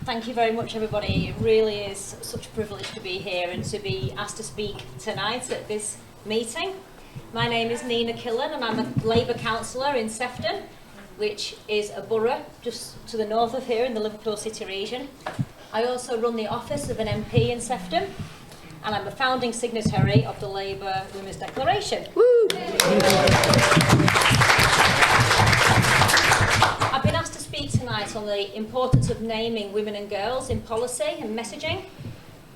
Thank you very much, everybody. It really is such a privilege to be here and to be asked to speak tonight at this meeting. My name is Nina Killen and I'm a Labour councillor in Sefton, which is a borough just to the north of here in the Liverpool City region. I also run the office of an MP in Sefton, and I'm a founding signatory of the Labour Women's Declaration. Woo! I've been asked to speak tonight on the importance of naming women and girls in policy and messaging,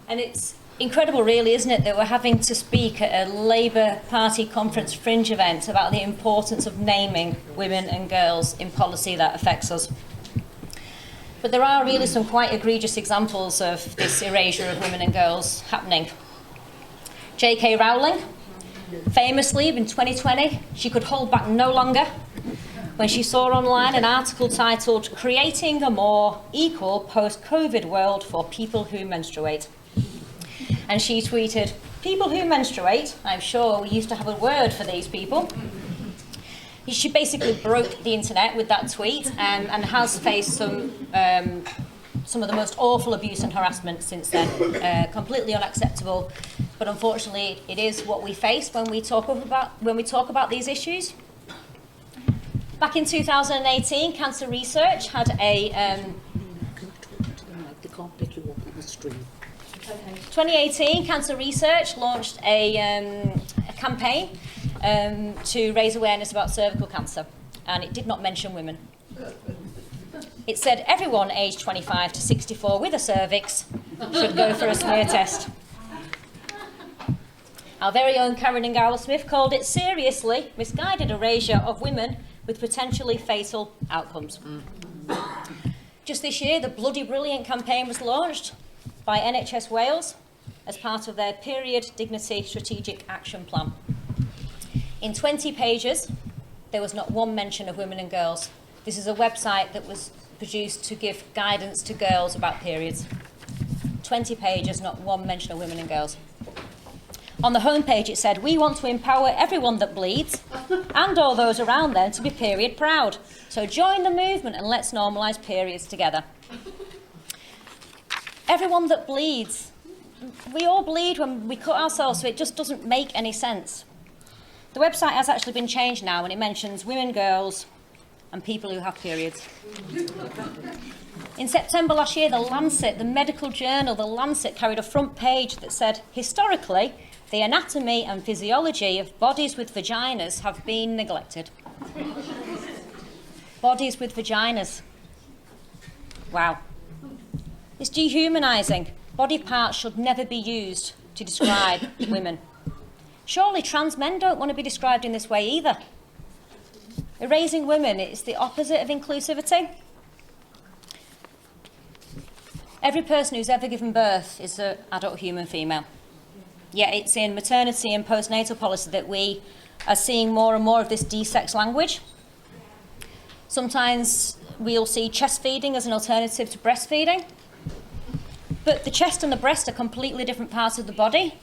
and it's incredible really, isn't it, that we're having to speak at a Labour Party Conference Fringe event about the importance of naming women and girls in policy that affects us. But there are really some quite egregious examples of this erasure of women and girls happening. J.K. Rowling, famously in 2020, she could hold back no longer when she saw online an article titled "Creating a More Equal Post-COVID World for People Who Menstruate." And she tweeted, "People who menstruate, I'm sure we used to have a word for these people." She basically broke the internet with that tweet and has faced some of the most awful abuse and harassment since then. Completely unacceptable, but unfortunately it is what we face when we talk about these issues. Back in 2018, Cancer Research had a 2018, Cancer Research launched a campaign to raise awareness about cervical cancer, and it did not mention women. It said everyone aged 25 to 64 with a cervix should go for a smear test. Our very own Cllr Nina Killen called it seriously misguided erasure of women with potentially fatal outcomes. Just this year, the Bloody Brilliant campaign was launched by NHS Wales as part of their Period Dignity Strategic Action Plan. In 20 pages, there was not one mention of women and girls. This is a website that was produced to give guidance to girls about periods. 20 pages, not one mention of women and girls. On the homepage it said, "We want to empower everyone that bleeds and all those around them to be period proud. So join the movement and let's normalise periods together." Everyone that bleeds. We all bleed when we cut ourselves, so it just doesn't make any sense. The website has actually been changed now and it mentions women, girls and people who have periods. In September last year, the Lancet, the medical journal, the Lancet carried a front page that said, "Historically, the anatomy and physiology of bodies with vaginas have been neglected." Bodies with vaginas. Wow. It's dehumanising. Body parts should never be used to describe women. Surely trans men don't want to be described in this way either. Erasing women is the opposite of inclusivity. Every person who's ever given birth is an adult human female. Yet it's in maternity and postnatal policy that we are seeing more and more of this de-sex language. Sometimes we'll see chest feeding as an alternative to breastfeeding. But the chest and the breast are completely different parts of the body.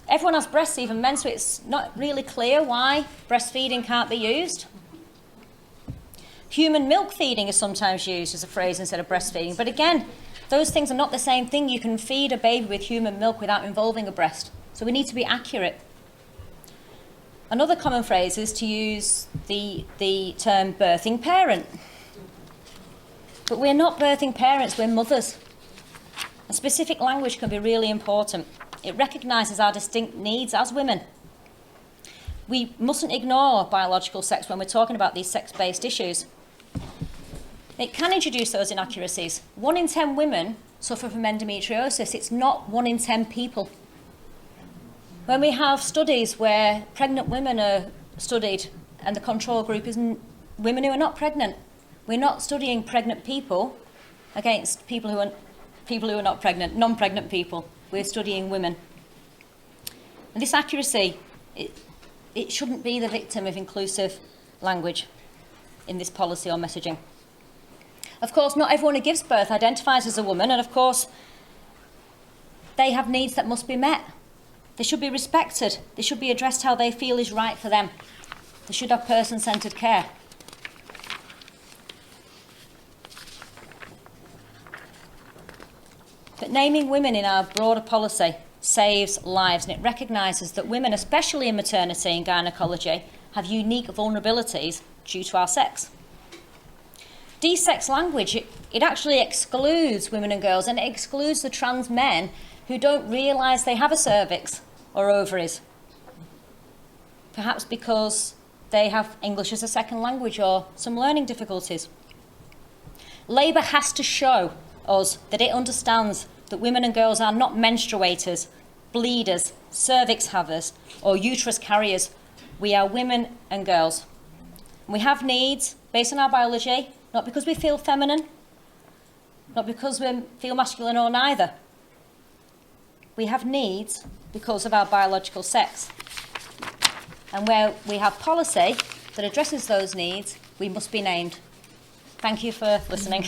Everyone has breasts, even men, so it's not really clear why breastfeeding can't be used. Human milk feeding is sometimes used as a phrase instead of breastfeeding, but again, those things are not the same thing. You can feed a baby with human milk without involving a breast, so we need to be accurate. Another common phrase is to use the term birthing parent. But we're not birthing parents, we're mothers. A specific language can be really important. It recognises our distinct needs as women. We mustn't ignore biological sex when we're talking about these sex-based issues. It can introduce those inaccuracies. 1 in 10 women suffer from endometriosis. It's not 1 in 10 people. When we have studies where pregnant women are studied and the control group is women who are not pregnant, we're not studying pregnant people against people who are not pregnant, non-pregnant people. We're studying women. And this accuracy, it shouldn't be the victim of inclusive language in this policy or messaging. Of course, not everyone who gives birth identifies as a woman, and of course, they have needs that must be met. They should be respected. They should be addressed how they feel is right for them. They should have person-centred care. But naming women in our broader policy saves lives, and it recognises that women, especially in maternity and gynaecology, have unique vulnerabilities due to our sex. De-sex language, it actually excludes women and girls, and it excludes the trans men who don't realise they have a cervix or ovaries, perhaps because they have English as a second language or some learning difficulties. Labour has to show us that it understands that women and girls are not menstruators, bleeders, cervix havers, or uterus carriers. We are women and girls. We have needs based on our biology, not because we feel feminine, not because we feel masculine or neither. We have needs because of our biological sex. And where we have policy that addresses those needs, we must be named. Thank you for listening.